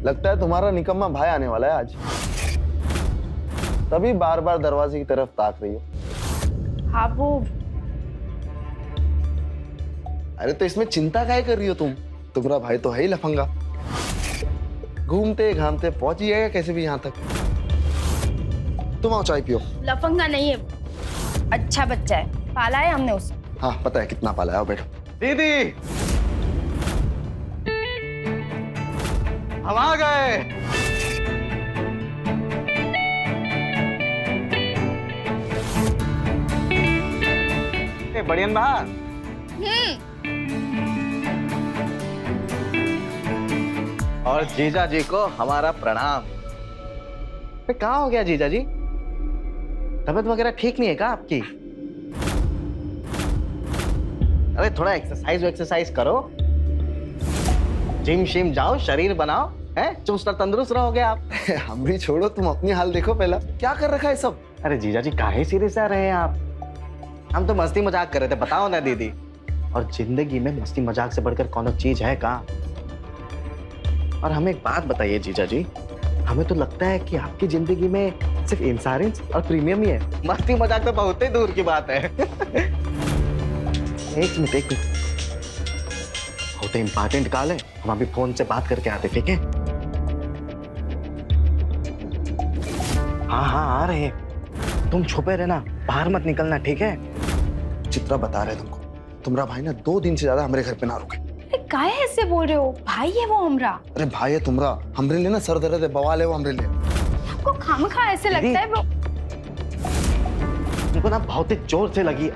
लगता है तुम्हारा निकम्मा भाई आने वाला है आज, तभी बार बार दरवाजे की तरफ ताक रही हो। हाँ वो अरे तो इसमें चिंता काहे कर रही हो तुम? तुम्हारा भाई तो है ही लफंगा, घूमते घामते पहुंच ही जाएगा कैसे भी यहाँ तक। तुम आओ चाय पियो। लफंगा नहीं है, अच्छा बच्चा है, पाला है हमने उसे। हाँ पता है कितना पाला है। आओ बैठो। दीदी हम आ गए। बढ़ियन बा। और जीजा जी को हमारा प्रणाम। कहाँ हो गया जीजा जी? तबीयत वगैरह ठीक नहीं है क्या आपकी? अरे थोड़ा एक्सरसाइज करो, जिम शिम जाओ, शरीर बनाओ, हैं? चुस्त और तंदुरुस्त रहोगे आप। हम भी छोड़ो, तुम अपनी हाल देखो पहला, क्या कर रखा है सब। अरे जीजा जी काहे सीरियस आ रहे हैं आप? हम तो मस्ती मजाक कर रहे थे, बताओ ना दीदी। और जिंदगी में मस्ती मजाक से बढ़कर कौन चीज है कहाँ? और हमें एक बात बताइए जीजा जी, हमें तो लगता है कि आपकी जिंदगी में सिर्फ इंश्योरेंस और प्रीमियम ही है, मस्ती मजाक तो बहुत ही दूर की बात है। एक मिनट होते इंपॉर्टेंट कॉल है, हम अभी फोन से बात करके आते, ठीक है? हाँ आ रहे हैं, तुम छुपे रहना, बाहर मत निकलना, ठीक है? चित्रा बता रहे तुमको, तुम्हारा भाई ना 2 दिन से ज्यादा हमारे घर पे ना रुके। काहे ऐसे बोल रहे हो? भाई है वो हमरा। अरे भाई है तुम्हारा, हमरे लिए ना सर दर्द है, बवाल है वो हमरे लिए। आपको खामखा ऐसे लगता है वो? उनको ना बहुत ही जोर से लगी।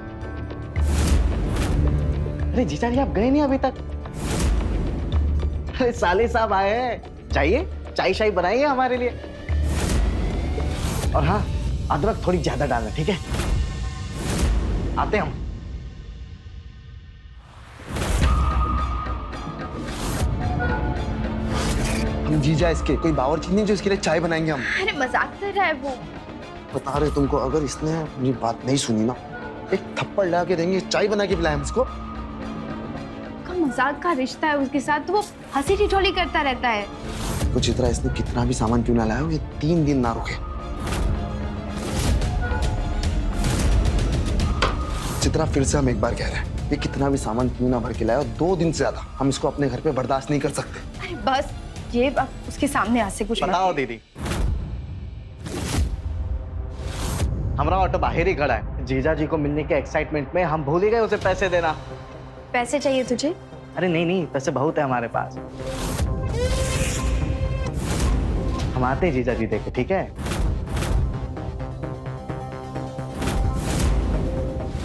अरे जीजा जी आप गए नहीं अभी तक? अरे साले साहब आए हैं, चाहिए चाय शाय बनाइए हमारे लिए। और हाँ, अदरक थोड़ी ज्यादा डालना, ठीक है? आते हम। हम जीजा इसके कोई बावर्ची नहीं जो इसके लिए चाय बनाएंगे हम। अरे मजाक कर रहा है वो। बता रहे तुमको, अगर इसने मेरी बात नहीं सुनी ना, एक थप्पड़ लगा के देंगे, चाय बना के पिलाएं उसको। का मजाक का रिश्ता है उसके साथ, तो वो हंसी ठिठोली करता रहता है। तो चित्रा इसने कितना भी सामान क्यों ना लाया हो, ये 3 दिन ना रुके। चित्रा फिर से हम एक बार कह रहे हैं, ये कितना भी सामान क्यों ना भर के लाया, 2 दिन से ज्यादा हम इसको अपने घर पे बर्दाश्त नहीं कर सकते। अरे बस ये अब उसके सामने आज से कुछ बताओ दीदी, हमारा ऑटो बाहर ही खड़ा है, जीजा जी को मिलने के एक्साइटमेंट में हम भूल ही गए उसे पैसे देना। पैसे चाहिए तुझे? अरे नहीं, पैसे बहुत है हमारे पास। हम आते हैं जीजा जी देखे, ठीक है?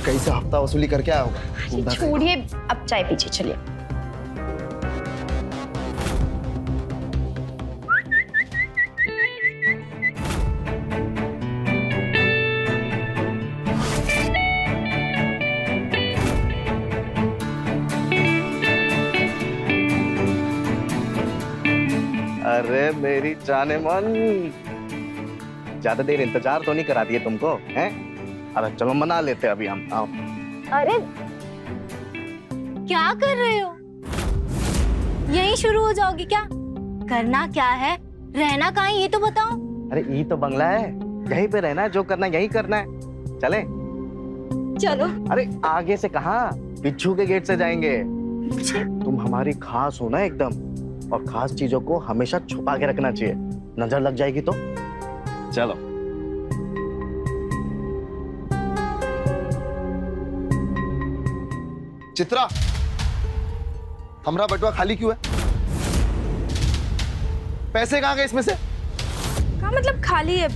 कैसे हफ्ता वसूली करके आया होगा। छोड़िए, अब चाय पीछे चलिए। अरे मेरी जाने मन, ज्यादा देर इंतजार तो नहीं करा दिए तुमको, हैं? अरे चलो मना लेते अभी हम। आओ। अरे क्या कर रहे हो? यहीं शुरू हो जाओगी क्या? करना क्या है, रहना कहाँ है ये तो बताओ। अरे ये तो बंगला है, यहीं पे रहना है, जो करना है यहीं करना है। चले? चलो। अरे आगे से कहाँ, पिछू के गेट से जाएंगे। तुम हमारी खास हो ना एकदम, और खास चीजों को हमेशा छुपा के रखना चाहिए, नजर लग जाएगी तो। चलो। चित्रा, हमारा बटुआ खाली क्यों है? पैसे कहाँ गए इसमें से? क्या मतलब खाली है?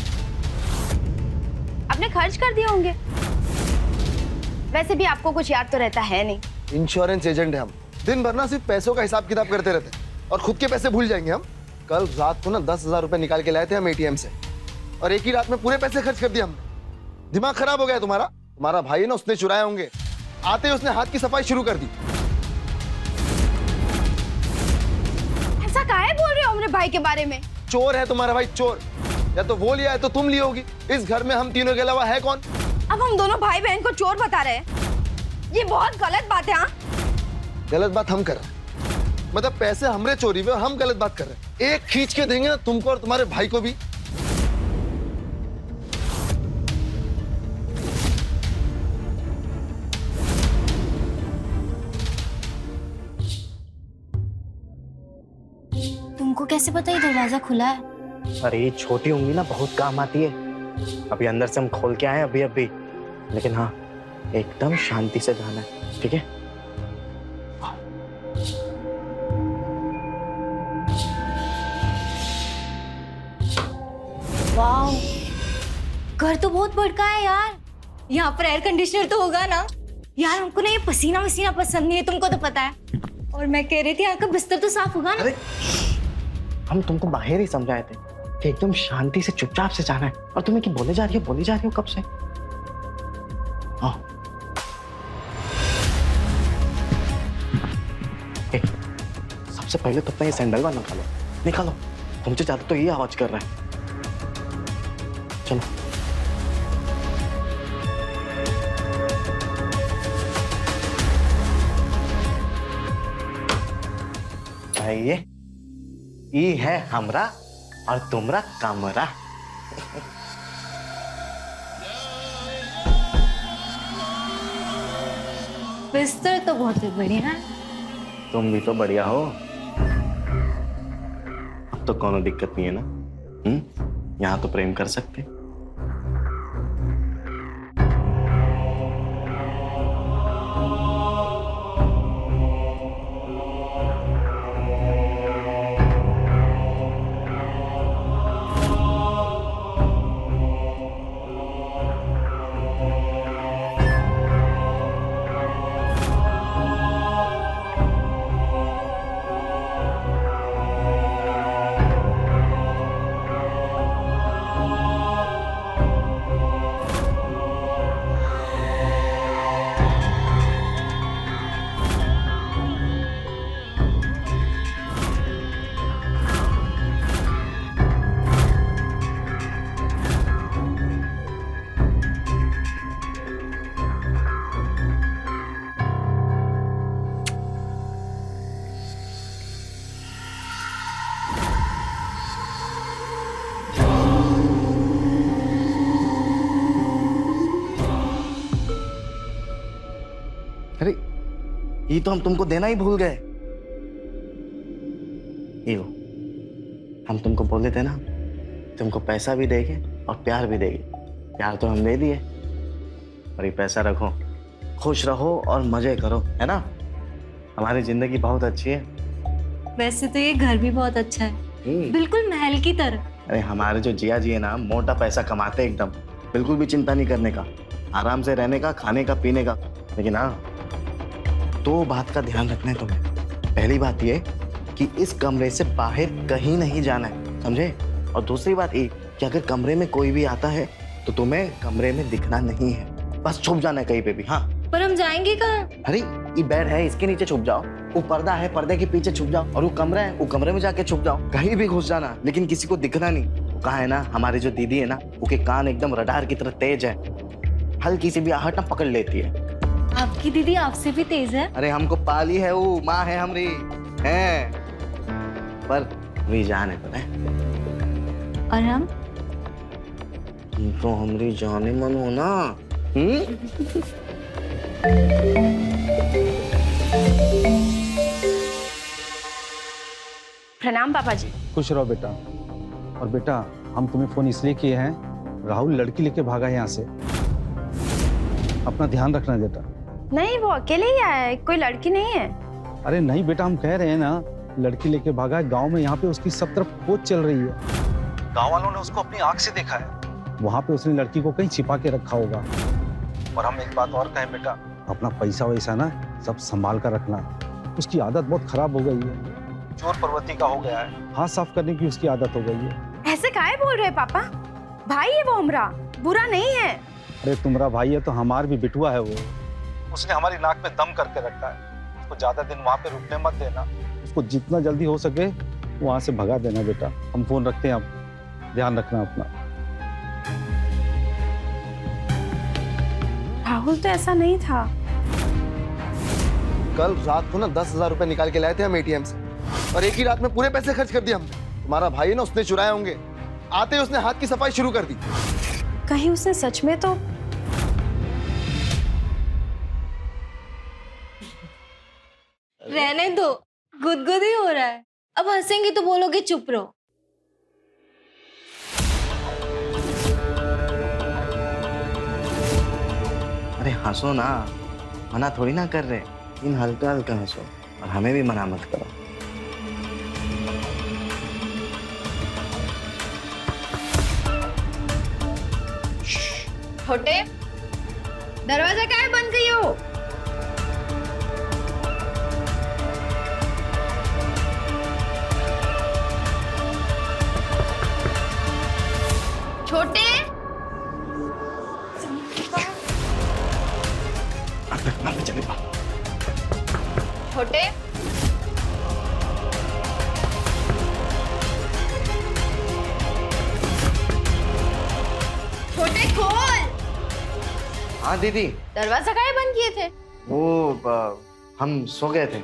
आपने खर्च कर दिए होंगे। वैसे भी आपको कुछ याद तो रहता है नहीं। इंश्योरेंस एजेंट है हम, दिन भर ना सिर्फ पैसों का हिसाब किताब करते रहते हैं, और खुद के पैसे भूल जाएंगे हम। कल रात को ना 10,000 रुपए निकाल के लाए थे हम एटीएम से, और एक ही रात में पूरे पैसे खर्च कर दिए हमने। दिमाग खराब हो गया तुम्हारा। तुम्हारा भाई है ना, उसने चुराए होंगे, आते ही उसने हाथ की सफाई शुरू कर दी। ऐसा काहे बोल रहे हो अपने भाई के बारे में? चोर है तुम्हारा भाई, चोर। या तो वो लिया है तो तुम ली होगी। इस घर में हम तीनों के अलावा है कौन? अब हम दोनों भाई बहन को चोर बता रहे हैं, ये बहुत गलत बात है। हाँ, गलत बात हम कर रहे हैं, मतलब पैसे हमरे चोरी हुए और हम गलत बात कर रहे हैं। एक खींच के देंगे ना तुमको और तुम्हारे भाई को भी। तुमको कैसे पता ये दरवाजा खुला है? अरे ये छोटी उंगली ना बहुत काम आती है। अभी अंदर से हम खोल के आए अभी अभी, लेकिन हाँ एकदम शांति से जाना है, ठीक है? वाह, घर तो बहुत बड़का है यार। यहाँ पर एयर कंडीशनर तो होगा ना? यार हमको ना ये पसीना वसीना पसंद नहीं है, तुमको तो पता है। और मैं कह रही थी यहाँ का बिस्तर तो साफ होगा ना? अरे हम तुमको बाहर ही समझाए थे कि एकदम शांति से चुपचाप से जाना है, और तुम्हें क्या बोले जा रही हो कब से? हाँ सबसे पहले तो अपना ये सैंडल निकालो। तुमसे ज्यादा तो ये आवाज कर रहा है। चलो भाई ये है हमरा और तुमरा कमरा। बिस्तर तो बहुत ही बढ़िया है। तुम भी तो बढ़िया हो। अब तो कोनो दिक्कत नहीं है ना? यहाँ तो प्रेम कर सकते। अरे ये तो हम तुमको देना ही भूल गए। ये लो, हम तुमको बोले थे ना तुमको पैसा भी देंगे और प्यार भी देंगे। प्यार तो हम दे दिए, और ये पैसा रखो, खुश रहो और मजे करो, है ना? हमारी जिंदगी बहुत अच्छी है। वैसे तो ये घर भी बहुत अच्छा है, बिल्कुल महल की तरह। अरे हमारे जो जिया जी है ना, मोटा पैसा कमाते एकदम, बिल्कुल भी चिंता नहीं करने का, आराम से रहने का, खाने का, पीने का। लेकिन हाँ, दो बात का ध्यान रखना है तुम्हें। पहली बात ये कि इस कमरे से बाहर कहीं नहीं जाना है, समझे? और दूसरी बात ये कि अगर कमरे में कोई भी आता है तो तुम्हें कमरे में दिखना नहीं है, बस छुप जाना है कहीं पे भी। हाँ पर हम जाएंगे कहाँ? अरे ये बेड है, इसके नीचे छुप जाओ। वो पर्दा है, पर्दे के पीछे छुप जाओ। और वो कमरा है, वो कमरे में जाके छुप जाओ। कहीं भी घुस जाना, लेकिन किसी को दिखना नहीं। कहा है ना, हमारी जो दीदी है ना, उसके कान एकदम रडार की तरह तेज है, हल्की सी भी आहट ना पकड़ लेती है। आपकी दीदी आपसे भी तेज है? अरे हमको पाली है, वो माँ है हमारी, है पर मेरी जान है, पता है? और हम? तुम तो हमारी जाने मन हो ना। प्रणाम पापा जी। खुश रहो बेटा। और बेटा, हम तुम्हें फोन इसलिए किए हैं, राहुल लड़की लेके भागा है यहाँ से, अपना ध्यान रखना बेटा। नहीं, वो अकेले ही आया है, कोई लड़की नहीं है। अरे नहीं बेटा, हम कह रहे हैं ना, लड़की लेके भागा है। गांव में यहाँ पे उसकी सब तरफ खोज चल रही है। गांव वालों ने उसको अपनी आंख से देखा है। वहाँ पे उसने लड़की को कहीं छिपा के रखा होगा। और हम एक बात और कहें बेटा, अपना पैसा वैसा ना सब संभाल कर रखना। उसकी आदत बहुत खराब हो गई है, चोर प्रवृत्ति का हो गया है। हाथ साफ करने की उसकी आदत हो गई है। ऐसे काहे बोल रहे पापा? भाई है वो हमरा, बुरा नहीं है। अरे तुम्हारा भाई है तो हमार भी बिटुआ है वो। उसने हमारी नाक में दम करके रखा है। उसको ज्यादा दिन वहाँ पे रुकने मत देना। उसको जितना जल्दी हो सके वहाँ से भगा देना बेटा। हम फोन रखते हैं, आप ध्यान रखना अपना। राहुल तो ऐसा नहीं था। कल रात को ना 10,000 रुपए निकाल के लाए थे हम एटीएम से, और एक ही रात में पूरे पैसे खर्च कर दिए हमने। तुम्हारा भाई है ना, उसने चुराए होंगे। आते ही उसने हाथ की सफाई शुरू कर दी। कहीं उसने सच में तो रहने दो, गुदगुदी हो रहा है। अब हंसेंगी तो बोलोगे चुप रहो। अरे हंसो ना, मना थोड़ी ना कर रहे, इन हल्का हल्का हंसो और हमें भी मना मत करो। छोटे, दरवाजा काहे बंद करी हो? छोटे, चले बा। छोटे, छोटे खोल। हाँ दीदी, दरवाजा काहे बंद किए थे? हम सो गए थे।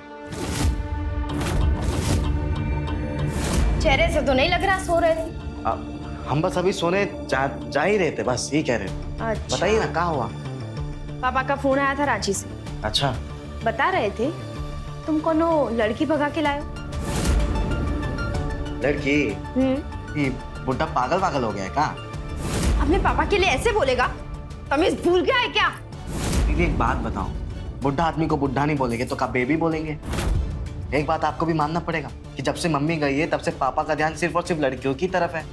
चेहरे से तो नहीं लग रहा सो रहे थे। हम बस अभी सोने जा ही रहे थे, बस ये कह रहे थे। अच्छा। बताइए ना कहाँ हुआ। पापा का फोन आया था रांची से, अच्छा, बता रहे थे तुम कोनो लड़की भगा के लाए हो। लड़की? ये बुड्ढा पागल हो गया है क्या? अपने पापा के लिए ऐसे बोलेगा? तमीज भूल गया है क्या? दीदी एक बात बताओ, बुड्ढा आदमी को बुड्ढा नहीं बोलेंगे तो क्या बेबी बोलेंगे? एक बात आपको भी मानना पड़ेगा कि जब से मम्मी गई है तब से पापा का ध्यान सिर्फ और सिर्फ लड़कियों की तरफ है।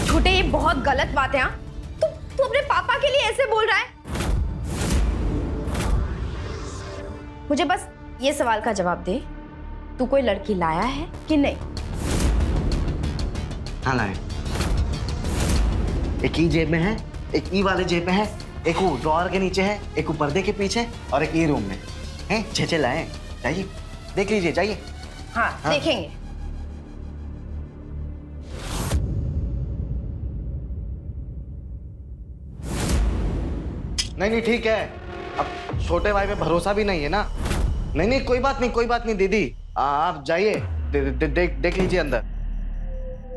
छोटे, ये बहुत गलत बात है। हाँ, तू अपने पापा के लिए ऐसे बोल रहा है? मुझे बस ये सवाल का जवाब दे, तू कोई लड़की लाया है कि नहीं? हाँ लाए। एक ई जेब में है, एक ई वाले जेब में है, एक वो ड्रॉअर के नीचे है, एक वो पर्दे के पीछे और एक ई रूम में है। छे लाए, जाइए देख लीजिए, जाइए। हाँ, देखेंगे। नहीं ठीक है, अब छोटे भाई पे भरोसा भी नहीं है ना। नहीं कोई बात नहीं दीदी, आप जाइए, देख लीजिए अंदर।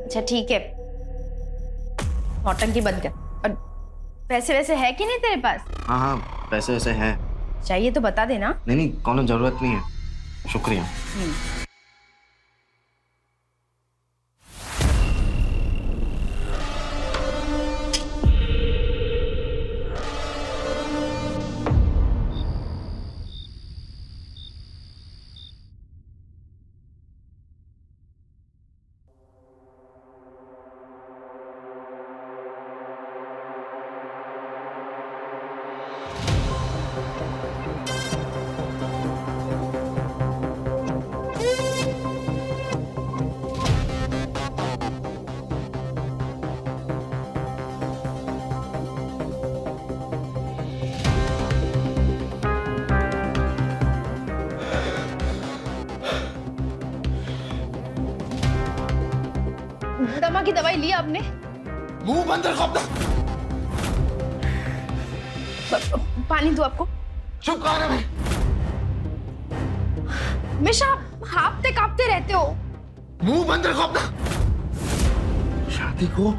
अच्छा ठीक है, नौटंकी बंद कर। और पैसे वैसे है कि नहीं तेरे पास? हाँ पैसे वैसे है। चाहिए तो बता देना। नहीं कोनो जरूरत नहीं है, शुक्रिया। दमा की दवाई ली आपने? मुंह बंद रखो अपना। पानी दो आपको। चुप कहाँ है? हमेशा हाफते कांपते रहते हो। मुंह बंद रखो अपना। शादी को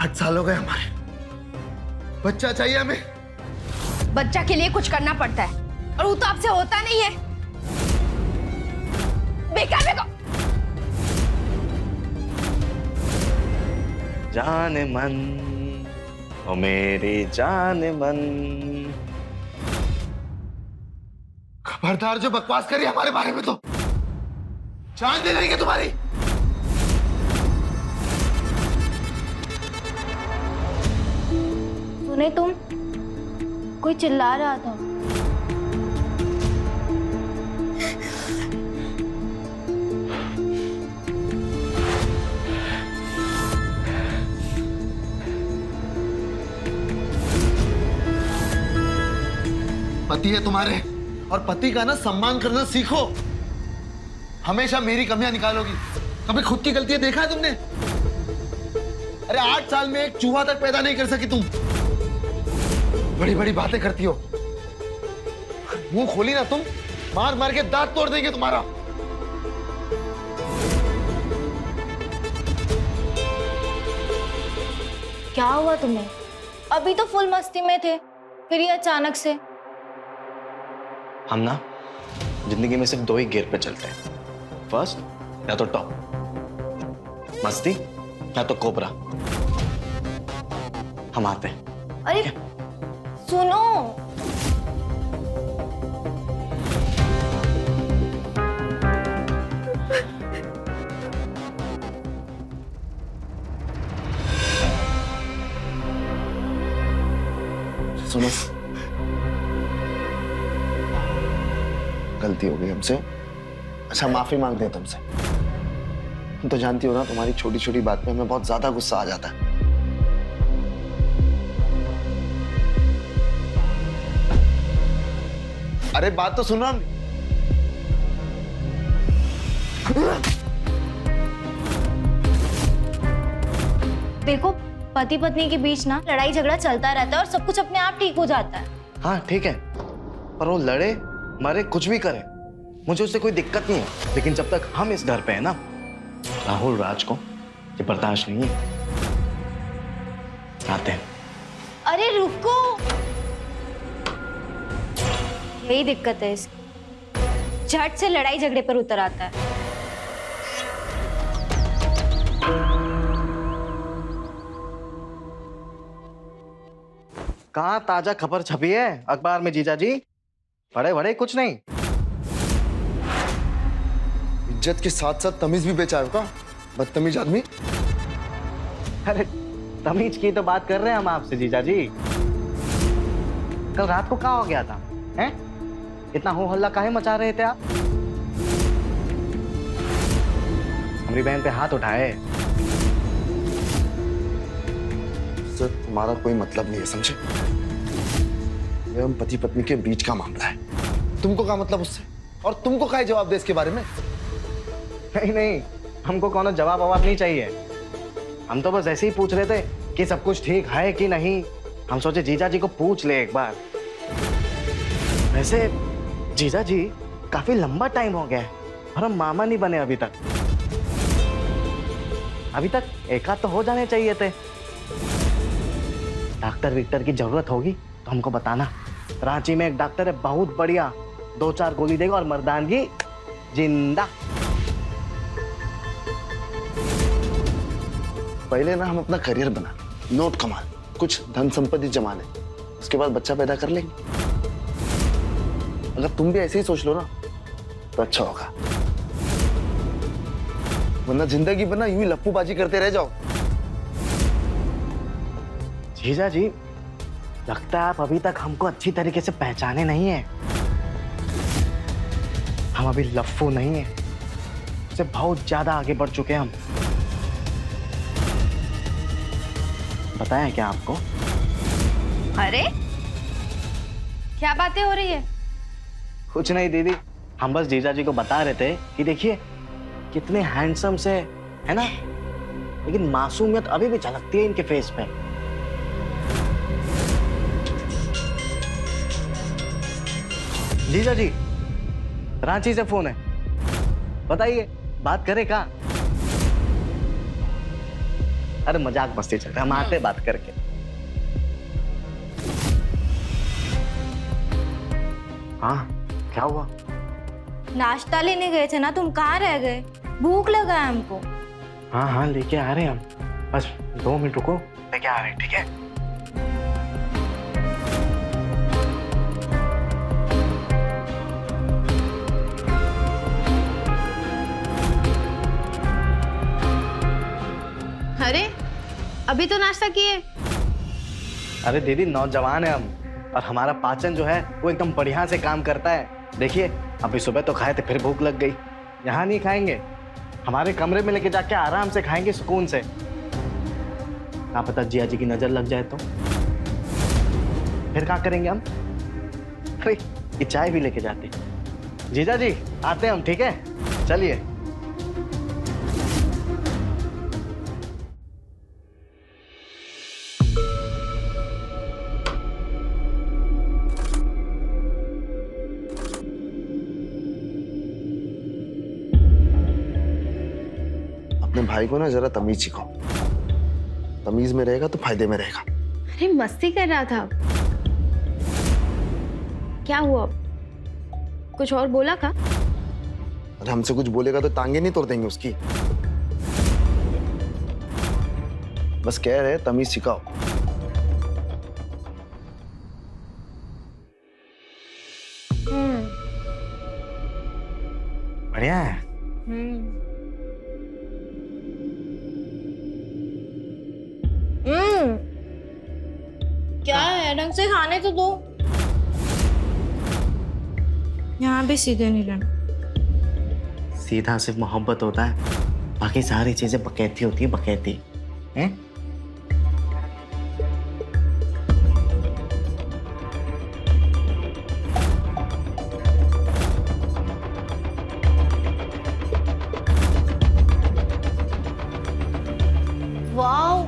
8 साल हो गए हमारे, बच्चा चाहिए हमें। बच्चा के लिए कुछ करना पड़ता है और वो तो आपसे होता नहीं है। बेकार। जान मन ओ मेरी जान मन। खबरदार जो बकवास करी हमारे बारे में तो जान दे देंगे तुम्हारी। सुने तुम, कोई चिल्ला रहा था। पति है तुम्हारे, और पति का ना सम्मान करना सीखो। हमेशा मेरी कमियां निकालोगी, कभी खुद की गलतियां देखा है तुमने? अरे 8 साल में एक चूहा तक पैदा नहीं कर सकी तुम, बड़ी बड़ी बातें करती हो। मुंह खोली ना तुम, मार मार के दांत तोड़ देंगे तुम्हारा। क्या हुआ तुम्हें? अभी तो फुल मस्ती में थे, फिर ये अचानक से। हम ना जिंदगी में सिर्फ 2 ही गियर पे चलते हैं, फर्स्ट या तो टॉप, मस्ती या तो कोबरा। हम आते हैं। अरे सुनो, सुनो, गलती हो गई हमसे। अच्छा, माफी मांगते हैं तुमसे। तुम तो जानती हो ना, तुम्हारी छोटी छोटी बात पे हमें बहुत ज्यादा गुस्सा आ जाता है। अरे बात तो सुनो। देखो पति पत्नी के बीच ना लड़ाई झगड़ा चलता रहता है और सब कुछ अपने आप ठीक हो जाता है। हाँ ठीक है, पर वो लड़े मरे कुछ भी करे, मुझे उससे कोई दिक्कत नहीं है। लेकिन जब तक हम इस घर पे है ना, राहुल राज को ये बर्दाश्त नहीं है। आते हैं। अरे रुको, यही दिक्कत है इसकी, झट से लड़ाई झगड़े पर उतर आता है। कहाँ ताजा खबर छपी है अखबार में जीजा जी? बड़े बड़े कुछ नहीं। इज्जत के साथ साथ तमीज भी बेचा है का, बदतमीज आदमी। अरे तमीज की तो बात कर रहे हैं हम आपसे जीजा जी। कल रात को क्या हो गया था, हैं? इतना हो हल्ला काहे मचा रहे थे आप? हमारी बहन पे हाथ उठाए। सर, तुम्हारा कोई मतलब नहीं है, समझे? ये हम पति पत्नी के बीच का मामला है। तुमको क्या मतलब उससे, और तुमको क्या जवाब दे इसके बारे में? नहीं नहीं, हमको कौन जवाब ववाब नहीं चाहिए। हम तो बस ऐसे ही पूछ रहे थे कि सब कुछ ठीक है कि नहीं। हम सोचे जीजा जी को पूछ ले एक बार। वैसे जीजा जी काफी लंबा टाइम हो गया है और हम मामा नहीं बने अभी तक। अभी तक एक आध तो हो जाने चाहिए थे। डॉक्टर विक्टर की जरूरत होगी तो हमको बताना। रांची में एक डॉक्टर है बहुत बढ़िया, 2-4 गोली देगा और मर्दानगी जिंदा। पहले ना हम अपना करियर बना, नोट कमा, कुछ धन संपत्ति जमा ले, उसके बाद बच्चा पैदा कर लेंगे। अगर तुम भी ऐसे ही सोच लो ना तो अच्छा होगा, वरना जिंदगी भर ना यूं ही लप्पूबाजी करते रह जाओ। जीजा जी, लगता है आप अभी तक हमको अच्छी तरीके से पहचाने नहीं है। हम अभी लफ्फू नहीं है, उससे बहुत ज्यादा आगे बढ़ चुके हैं हम। बताएं क्या आपको? अरे क्या बातें हो रही है? कुछ नहीं दीदी, हम बस जीजा जी को बता रहे थे कि देखिए कितने हैंडसम से है ना, लेकिन मासूमियत अभी भी झलकती है इनके फेस पे। जीजा जी, रांची से फोन है, बताइए बात करें क्या? अरे मजाक मस्ती चल रहा है, हम आते बात करके। हाँ क्या हुआ? नाश्ता लेने गए थे ना, तुम कहाँ रह गए? भूख लगा है हमको। हाँ हाँ लेके आ रहे हैं हम, बस 2 मिनट रुको, लेके आ रहे हैं, ठीक है? अरे अभी तो नाश्ता किए। अरे दीदी नौजवान है हम, और हमारा पाचन जो है वो एकदम बढ़िया से काम करता है। देखिए अभी सुबह तो खाए थे, फिर भूख लग गई। यहाँ नहीं खाएंगे, हमारे कमरे में लेके जाके आराम से खाएंगे सुकून से। क्या पता जिया जी की नजर लग जाए तो फिर क्या करेंगे हम? अरे ये चाय भी लेके जाते। जीजा जी आते हैं हम, ठीक है? चलिए। अपने भाई को ना जरा तमीज सिखाओ। तमीज में रहेगा तो फायदे में रहेगा। अरे मस्ती कर रहा था। क्या हुआ? कुछ और बोला का? अरे हमसे कुछ बोलेगा तो टांगे नहीं तोड़ देंगे उसकी। बस कह रहे तमीज सिखाओ। बढ़िया है। क्या है, ढंग से खाने तो दो। यहाँ भी सीधे नहीं रहना। सीधा सिर्फ मोहब्बत होता है, बाकी सारी चीजें बकैती होती है, बकैती हैं? वाओ,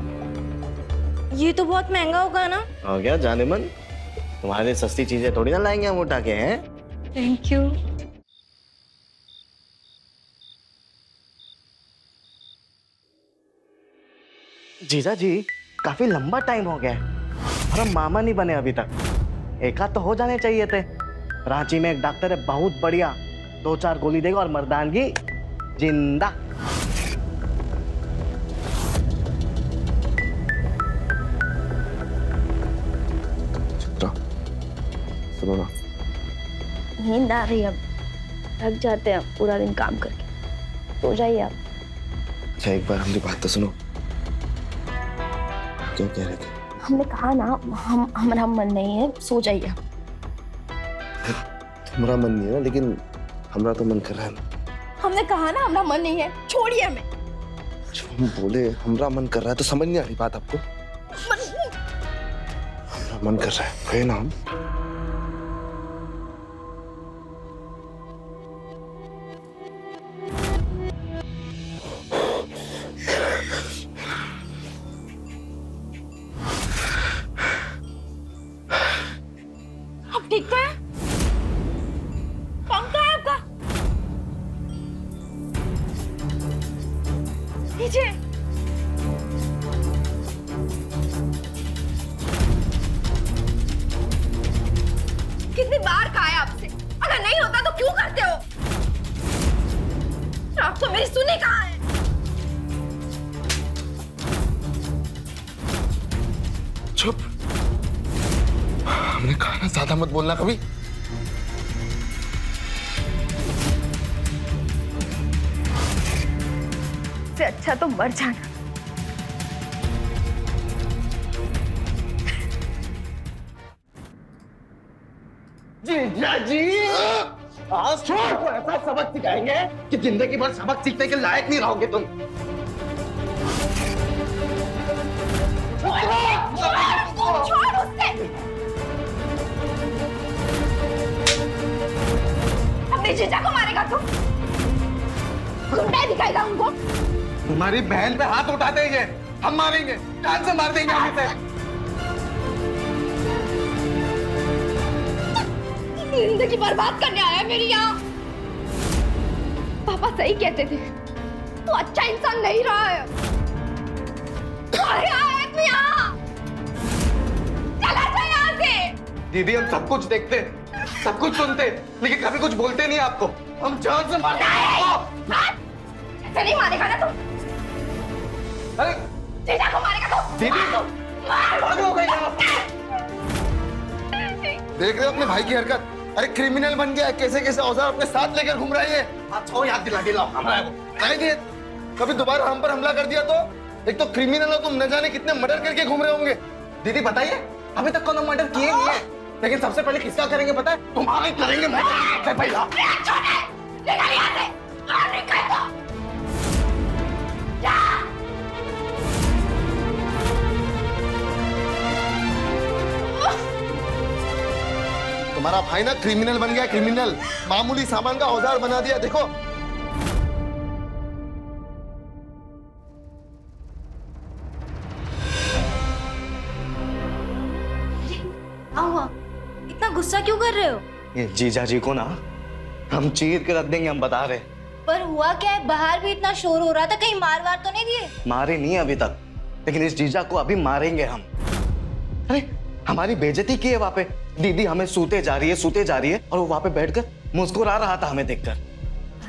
ये तो बहुत महंगा होगा ना। हो गया जाने मन, तुम्हारे सस्ती चीजें थोड़ी ना लाएंगे हम उठा के, हैं? Thank you. जीजा जी, काफी लंबा टाइम हो गया है और हम मामा नहीं बने अभी तक। एक आध तो हो जाने चाहिए थे। रांची में एक डॉक्टर है बहुत बढ़िया, 2-4 गोली देगा और मर्दानगी जिंदा। सुनो ना, नींद आ रही है, अब थक जाते हैं पूरा दिन काम करके। सो जाइए आप। अच्छा एक बार हमारी बात तो सुनो। क्या कह रहे थे? हमने कहा ना हमारा मन नहीं है, सो जाइए। तुम्हारा मन नहीं है ना, लेकिन हमारा तो मन कर रहा है ना। हमने कहा ना हमारा मन नहीं है, छोड़िए हमें। जो हम बोले हमारा मन कर रहा है तो समझ नहीं आ रही बात आपको? हमारा मन कर रहा है, कहे ना हम। ठीक है, पंखा है आपका नीचे। कितनी बार कहा है आपसे, अगर नहीं होता तो क्यों करते हो? आप तो मेरी सुनी कहाँ है? चुप। हमने कहा ना ज्यादा मत बोलना कभी। से अच्छा तो मर जाना। जीजा जी, आज तो ऐसा सबक सिखाएंगे कि जिंदगी भर सबक सीखने के लायक नहीं रहोगे तुम। छोड़ उससे। अपनी जीजा को मारेगा तू? गुंडा दिखाएगा उनको? तुम्हारी बहन पे हाथ उठाते ही हम मारेंगे, जान से मार देंगे हम इसे। जिंदगी बर्बाद करने आया मेरी यहाँ। पापा सही कहते थे, तू अच्छा इंसान नहीं रहा है। अरे आया तू यहाँ, चला जा यहाँ से। दीदी हम सब कुछ देखते, सब कुछ सुनते, लेकिन कभी कुछ बोलते नहीं आपको। हम जान से मारते हैं। ऐसे नहीं मारेगा ना तू? अरे जीजा को मारेगा तू? दीदी भाग लो कहीं आप। देख रहे हो अपने भाई की हरकत? अरे क्रिमिनल बन गया है, कैसे कैसे औजार अपने साथ लेकर घूम रहा है ये। अच्छा याद दिला दिलाओ हमारा वो। नहीं दिए, कभी दोबारा हम पर हमला कर दिया तो? एक तो क्रिमिनल हो तुम, न जाने कितने मर्डर करके घूम रहे होंगे। दीदी बताइए, अभी तक कोनो मर्डर किए नहीं है, लेकिन सबसे पहले किसका करेंगे पता है? तुम्हारा ही करेंगे सबसे पहला। तुम्हारा भाई ना क्रिमिनल बन गया, क्रिमिनल। मामूली सामान का औजार बना दिया, देखो। आओ, इतना गुस्सा क्यों कर रहे हो? ये जीजा जी को ना हम चीर के रख देंगे, हम बता रहे। पर हुआ क्या है? बाहर भी इतना शोर हो रहा था, कहीं मार वार तो नहीं दिए? मारे नहीं अभी तक, लेकिन इस जीजा को अभी मारेंगे हम। अरे हमारी बेइज्जती की है वहां पे। दीदी हमें सूते जा रही है और वो वहां पे बैठकर मुस्कुरा रहा था हमें देखकर।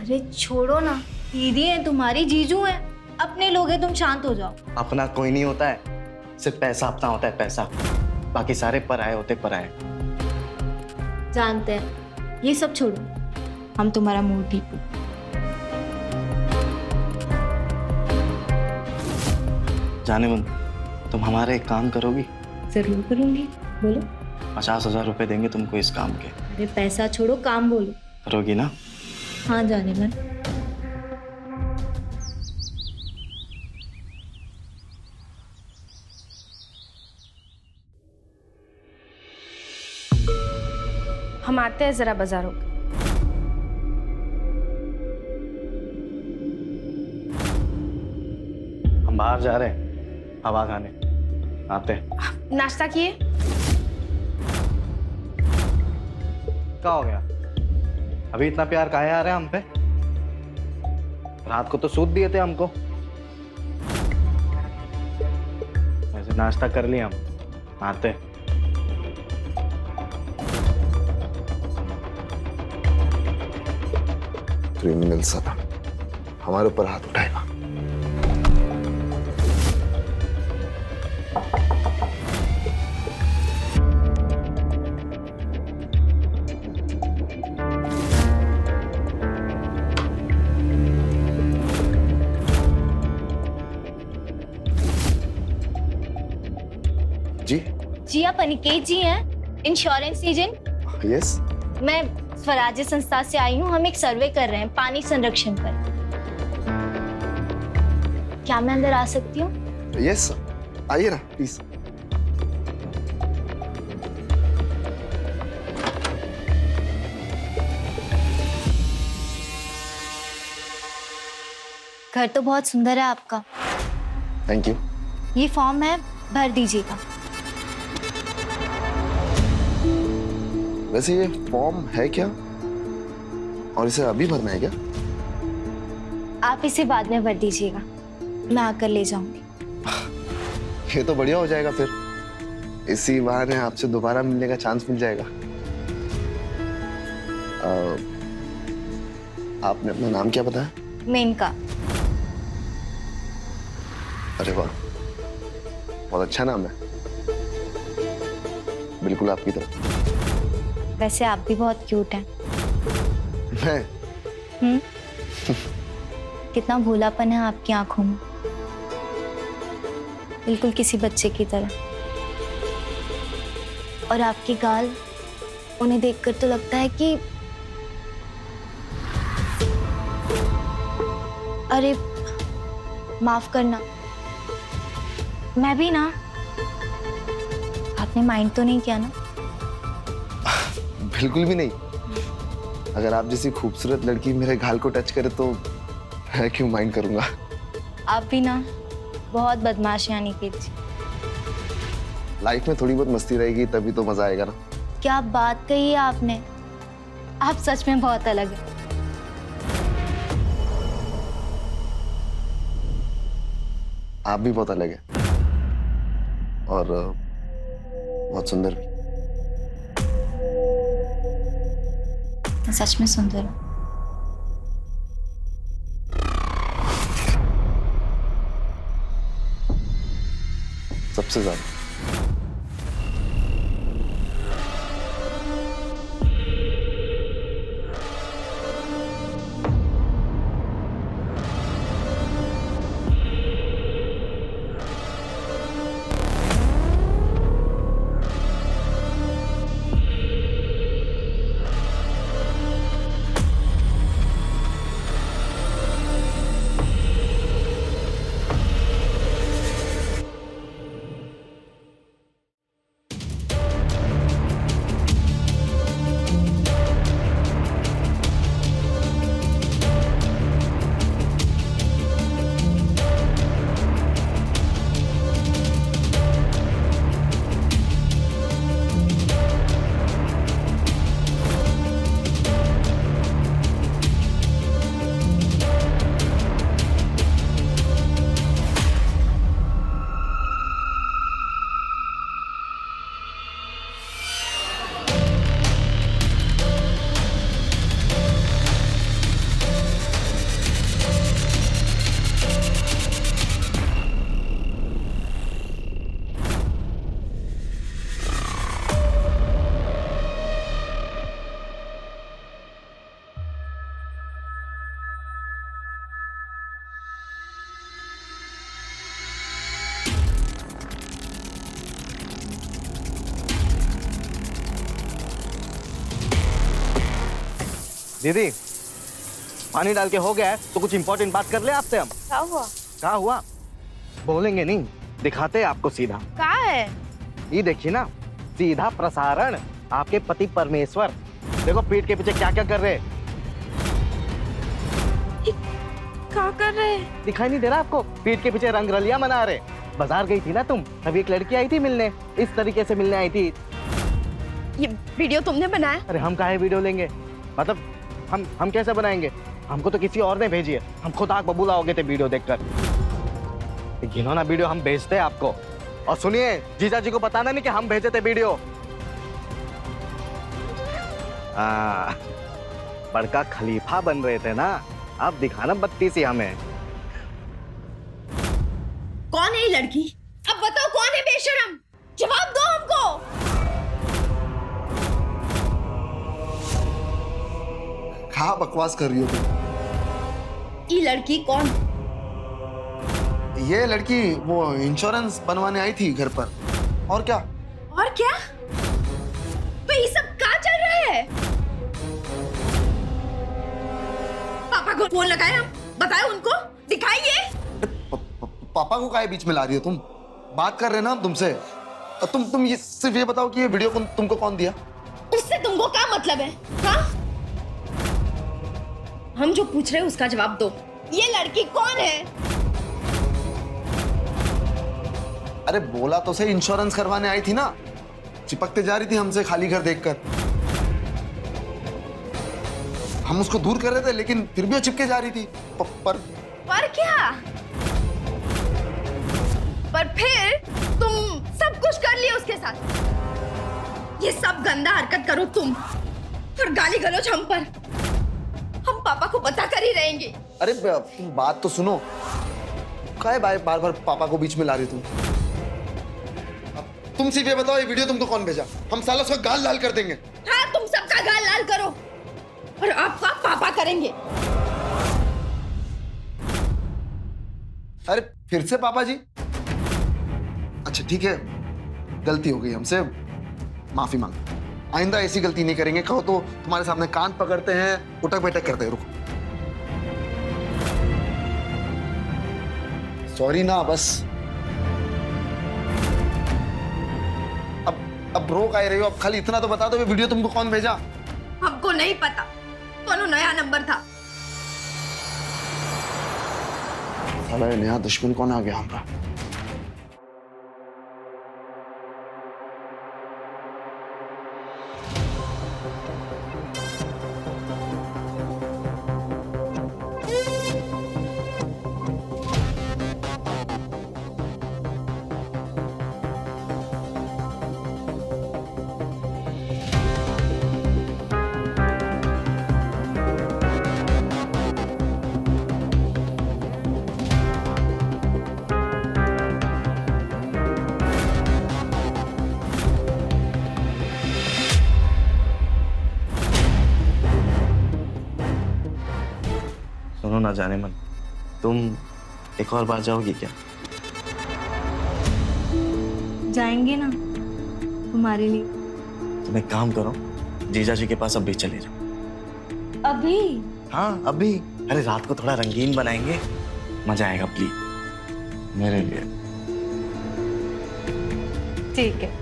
अरे छोड़ो ना, दीदी है तुम्हारी, जीजू है, अपने लोग हैं, तुम शांत हो जाओ। अपना कोई नहीं होता है, सिर्फ पैसा अपना होता है, पैसा। बाकी सारे पराये होते पराये। जानते हैं, ये सब छोड़ो, हम तुम्हारा मूड ठीक है। जाने मन, तुम हमारे एक काम करोगी? जरूर करूंगी, बोलो। 50,000 रुपए देंगे तुमको इस काम के। अरे पैसा छोड़ो, काम बोलो। करोगी ना? हाँ जाने मन। हम आते हैं जरा बाजार होकर। हम बाहर जा रहे हैं हवा खाने, आते हैं। नाश्ता किए? क्या हो गया? अभी इतना प्यार काहे आ रहा है हम पे? रात को तो सूद दिए थे हमको। वैसे नाश्ता कर लिया हम, आते हैं। क्रिमिनल साला हमारे ऊपर हाथ उठाएगा। जी जी आप अनिकेत जी हैं, इंश्योरेंस एजेंट? यस। मैं स्वराज्य संस्था से आई हूँ, हम एक सर्वे कर रहे हैं पानी संरक्षण पर। क्या मैं अंदर आ सकती हूँ? यस, आइए ना प्लीज। घर तो बहुत सुंदर है आपका। Thank you. ये फॉर्म है, भर दीजिएगा। वैसे ये फॉर्म है क्या, और इसे अभी भरना है क्या? आप इसे बाद में भर दीजिएगा, मैं आकर ले जाऊंगी। ये तो बढ़िया हो जाएगा फिर, इसी बहाने आपसे दोबारा मिलने का चांस मिल जाएगा। आपने अपना नाम क्या बताया? मेनका। अरे वाह, बहुत अच्छा नाम है, बिल्कुल आपकी तरह। वैसे आप भी बहुत क्यूट हैं। मैं? कितना भोलापन है आपकी आंखों में, बिल्कुल किसी बच्चे की तरह। और आपके गाल, उन्हें देखकर तो लगता है कि अरे माफ करना, मैं भी ना। आपने माइंड तो नहीं किया ना? बिल्कुल भी नहीं। अगर आप जैसी खूबसूरत लड़की मेरे गाल को टच करे तो मैं क्यों माइंड करूंगा। आप भी ना बहुत बदमाश हैं अनिकेत जी। लाइफ में थोड़ी बहुत मस्ती रहेगी तभी तो मजा आएगा ना। क्या बात कही है आपने, आप सच में बहुत अलग हैं। आप भी बहुत अलग हैं और बहुत सुंदर भी। मैं सच में सुंदर हूँ। सबसे ज्यादा। दीदी पानी डाल के हो गया है तो कुछ इंपॉर्टेंट बात कर ले आपसे हम। क्या हुआ? क्या हुआ? बोलेंगे नहीं, दिखाते हैं आपको सीधा। क्या है? ये देखिए ना, सीधा प्रसारण आपके पति परमेश्वर। देखो पीठ के पीछे क्या क्या कर रहे हैं। क्या कर रहे हैं? दिखाई नहीं दे रहा आपको? पीठ के पीछे रंगरलिया मना रहे। बाजार गई थी ना तुम, तभी एक लड़की आई थी मिलने, इस तरीके से मिलने आई थी। ये वीडियो तुमने बनाया? अरे हम काहे वीडियो लेंगे, मतलब हम कैसे बनाएंगे? हमको तो किसी और ने भेजी है, हम खुद आग बबूला हो गए थे वीडियो देखकर। घिनौना वीडियो हम भेजते हैं आपको। और सुनिए, जीजा जी को बताना नहीं कि हम भेजे थे वीडियो। बड़का खलीफा बन रहे थे ना, अब दिखाना बत्तीसी हमें। कौन है ये लड़की? अब बताओ कौन है बेशरम? जवाब दो हमको। कहाँ बकवास कर रही हो तुम? ये लड़की कौन? ये लड़की वो इंश्योरेंस बनवाने आई थी घर पर। और क्या? और क्या? तो ये सब क्या चल रहा है? पापा को फोन लगाए हम, बताए उनको, दिखाइए। पापा को काहे बीच में ला रही हो तुम? बात कर रहे हैं ना हम तुमसे। और तुम ये सिर्फ ये बताओ कि ये वीडियो तुमको कौन दिया? उससे तुमको क्या मतलब है? हाँ? हम जो पूछ रहे हैं उसका जवाब दो। ये लड़की कौन है? अरे बोला तो सही, इंश्योरेंस करवाने आई थी ना। चिपकते जा रही थी हमसे खाली घर देखकर। हम उसको दूर कर रहे थे लेकिन फिर भी वो चिपके जा रही थी। पर क्या? पर फिर तुम सब कुछ कर लिया उसके साथ। ये सब गंदा हरकत करो तुम, और गाली गलौज हम पर। हम पापा को बता कर ही रहेंगे। अरे तुम बात तो सुनो, काहे बार बार पापा को बीच में ला रही तुम? अब तुम सिर्फ ये बताओ, ये वीडियो तुमको कौन भेजा? हम साला उसका गाल लाल कर देंगे। हाँ, तुम सबका गाल लाल करो और आपका पापा करेंगे। अरे फिर से पापा जी? अच्छा ठीक है, गलती हो गई हमसे, माफी मांग। आइंदा ऐसी गलती नहीं करेंगे। कहो तो तुम्हारे सामने कान पकड़ते हैं, उठक बैठक करते हैं। रुको, सॉरी ना बस। अब रो काहे रही हो? अब खाली इतना तो बता दो, ये वीडियो तुमको कौन भेजा? हमको नहीं पता, कौन नया नंबर था। साला ये नया दुश्मन कौन आ गया हमारा? सुनो ना जाने मन, तुम एक और बार जाओगी क्या? जाएंगे ना तुम्हारे लिए। तुम एक काम करो, जीजा जी के पास अब भी चले जाओ। अभी? हाँ अभी। अरे रात को थोड़ा रंगीन बनाएंगे, मजा आएगा। प्लीज मेरे लिए। ठीक है।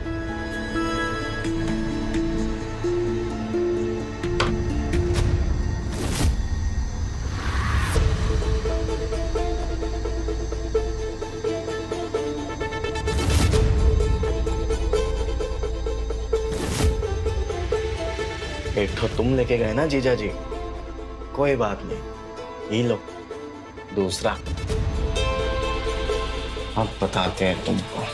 एक तो तुम लेके गए ना जीजा जी, कोई बात नहीं, ये लो दूसरा। अब बताते हैं तुमको।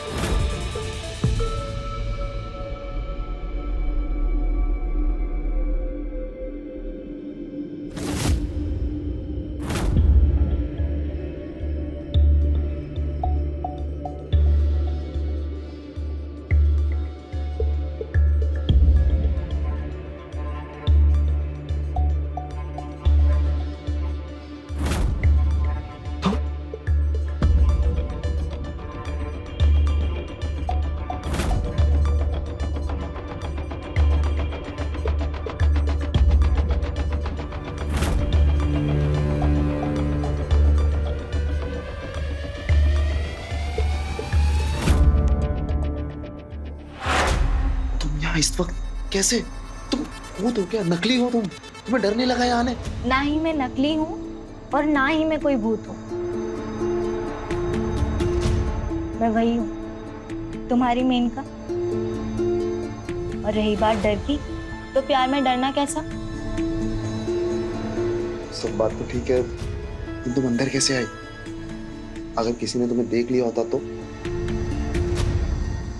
यहाँ इस वक्त कैसे? तुम भूत हो क्या? नकली हो तुम? तुम्हें डर नहीं लगा यहाँ आने? ना ही मैं नकली हूँ और ना ही मैं कोई भूत हूँ। मैं वही हूँ, तुम्हारी मेनका। और रही बात डर की, तो प्यार में डरना कैसा? सब बात तो ठीक है, लेकिन तुम अंदर कैसे आई? अगर किसी ने तुम्हें देख लिया होता तो?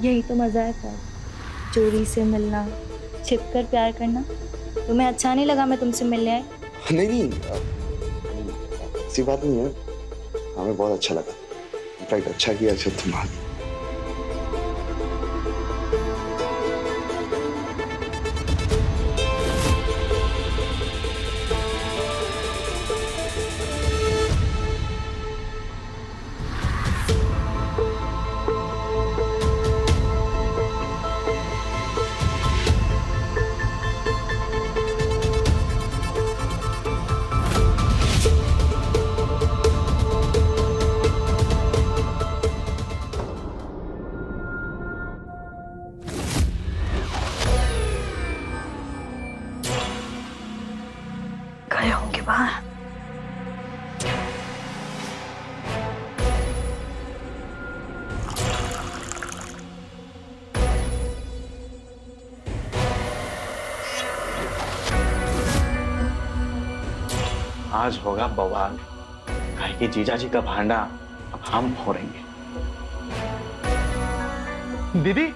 यही तो मजा है प्यार, चोरी से मिलना, छिपकर प्यार करना। तुम्हें अच्छा नहीं लगा मैं तुमसे मिलने आई? नहीं नहीं, ऐसी बात नहीं है, हमें बहुत अच्छा लगा। इनफैक्ट अच्छा किया जब तुम आ गई। गए होंगे बाहर। आज होगा बवाल। काहे कि जीजा जी का भांडा अब हम फोड़ेंगे। दीदी,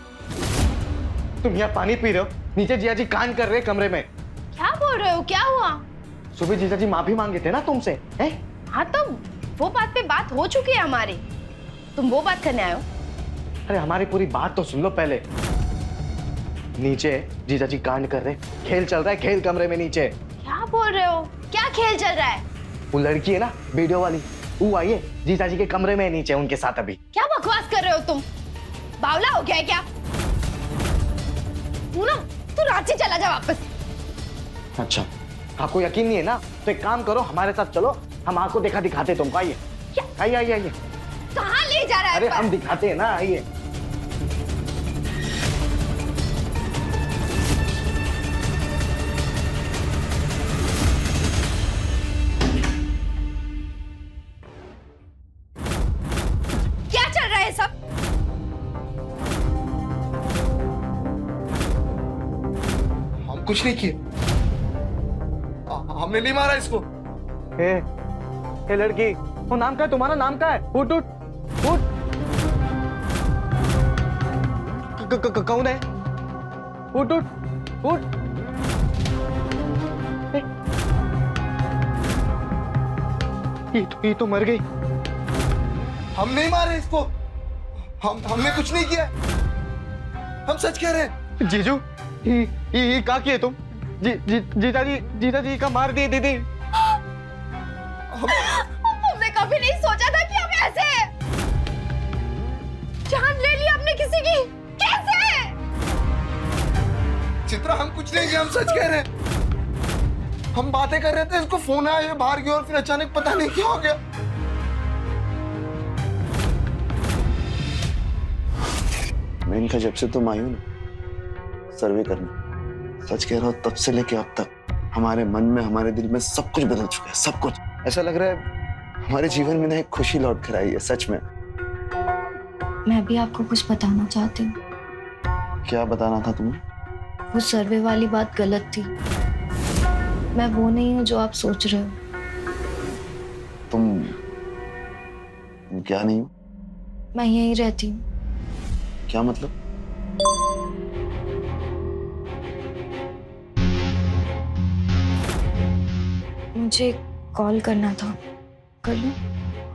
तुम यहाँ पानी पी रहे हो, नीचे जीजा जी कांड कर रहे हैं कमरे में। क्या बोल रहे हो? क्या हुआ? सुबह जीजा जी माफी मांगे थे ना तुमसे, हैं? हाँ तो वो बात पे बात हो चुकी है हमारी, तुम वो बात करने आए हो? अरे हमारी पूरी बात तो सुन लो पहले। नीचे जीजा जी कांड कर रहे, खेल चल रहा है, खेल कमरे में नीचे। क्या बोल रहे हो? क्या खेल चल रहा है? वो लड़की है ना वीडियो वाली, वो आई है जीजा जी के कमरे में नीचे उनके साथ अभी। क्या बकवास कर रहे हो तुम? बावला हो गया है क्या? तू ना, तू रांची चला जा वापस। अच्छा, आपको यकीन नहीं है ना, तो एक काम करो, हमारे साथ चलो, हम आपको देखा दिखाते तुमको। आइए आइए आइए आइए। कहाँ ले जा रहा है? अरे हम दिखाते हैं ना, आइए। क्या चल रहा है सब? हम कुछ नहीं किए, हमने नहीं मारा इसको। ए लड़की, वो नाम का है तुम्हारा? नाम का है? उठ उठ उठ। कौन है? उठ उठ उठ। ये तो मर गई। हम नहीं मारे इसको, हमने कुछ नहीं किया, हम सच कह रहे हैं। जीजू, ये क्या किए तुम? जीजा जी का मार दिए दीदी। हमने कभी नहीं सोचा था कि हम ऐसे जान ले ली हमने किसी की। कैसे? चित्रा, हम कुछ नहीं किया, हम सच कह रहे हैं। हम बातें कर रहे थे, इसको फोन आया, ये बाहर गया और फिर अचानक पता नहीं क्या हो गया। मेनका, जब से तुम आई हो ना सर्वे करने, सच कह रहा हूं, तब से लेके अब तक हमारे मन में, हमारे दिल में सब कुछ बदल चुका है, सब कुछ। ऐसा लग रहा है हमारे जीवन में ना एक खुशी लौट कर आई है, सच में। मैं भी आपको कुछ बताना चाहती हूँ। क्या बताना था तुम्हें? वो सर्वे वाली बात गलत थी। मैं वो नहीं हूँ जो आप सोच रहे हो। तुम क्या नहीं हो? मैं यहीं रहती हूँ। क्या मतलब? मुझे कॉल करना था, कर लूं?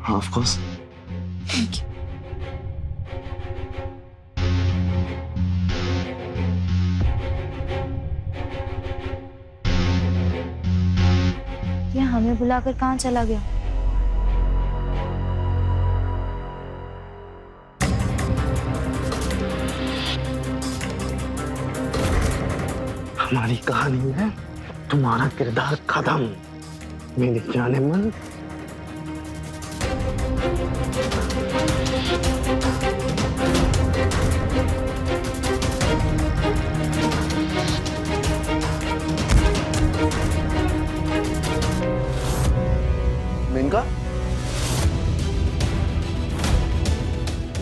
हाँ, ऑफ कोर्स। Thank you. ये हमें बुलाकर कहाँ चला गया? हमारी कहानी में तुम्हारा किरदार खत्म, मेरे जाने मन।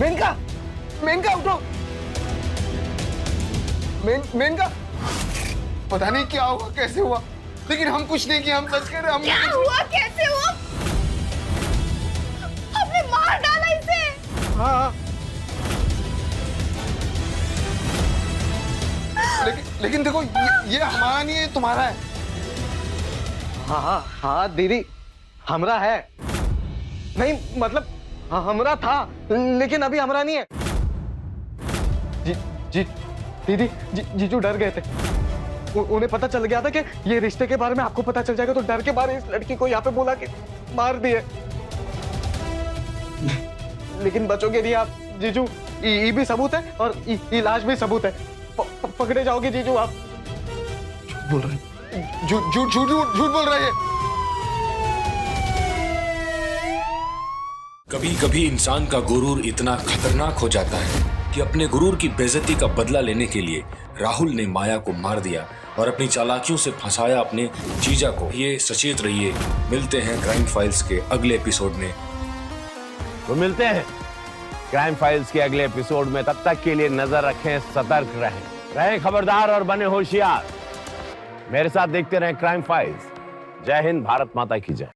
मेनका, मेनका उठो। मेनका, पता नहीं क्या हुआ, कैसे हुआ, लेकिन हम कुछ नहीं किया, हम सच कह रहे हैं, क्या हुआ, कैसे हुआ? हमने मार डाला इसे। हाँ, लेकिन देखो ये हमारा नहीं है, तुम्हारा है। हाँ हाँ हाँ दीदी, हमरा है। नहीं मतलब हमरा था, लेकिन अभी हमरा नहीं है। जी दीदी, जीजू डर गए थे। उन्हें पता चल गया था कि ये रिश्ते के बारे में आपको पता चल जाएगा, तो डर के मारे इस लड़की को यहाँ पे बोला कि मार दिए। लेकिन बचोगे नहीं आप जीजू, ये भी सबूत है और इलाज भी सबूत है। पकड़े जाओगे जीजू आप। बोल रहे, झूठ बोल रहे हैं। कभी कभी इंसान का गुरूर इतना खतरनाक हो जाता है कि अपने गुरूर की बेइज्जती का बदला लेने के लिए राहुल ने माया को मार दिया और अपनी चालाकियों से फंसाया अपने जीजा को। ये सचेत रहिए, मिलते हैं क्राइम फाइल्स के अगले एपिसोड में। तो मिलते हैं क्राइम फाइल्स के अगले एपिसोड में। तब तक के लिए नजर रखें, सतर्क रहें खबरदार और बने होशियार। मेरे साथ देखते रहें क्राइम फाइल्स। जय हिंद, भारत माता की जय।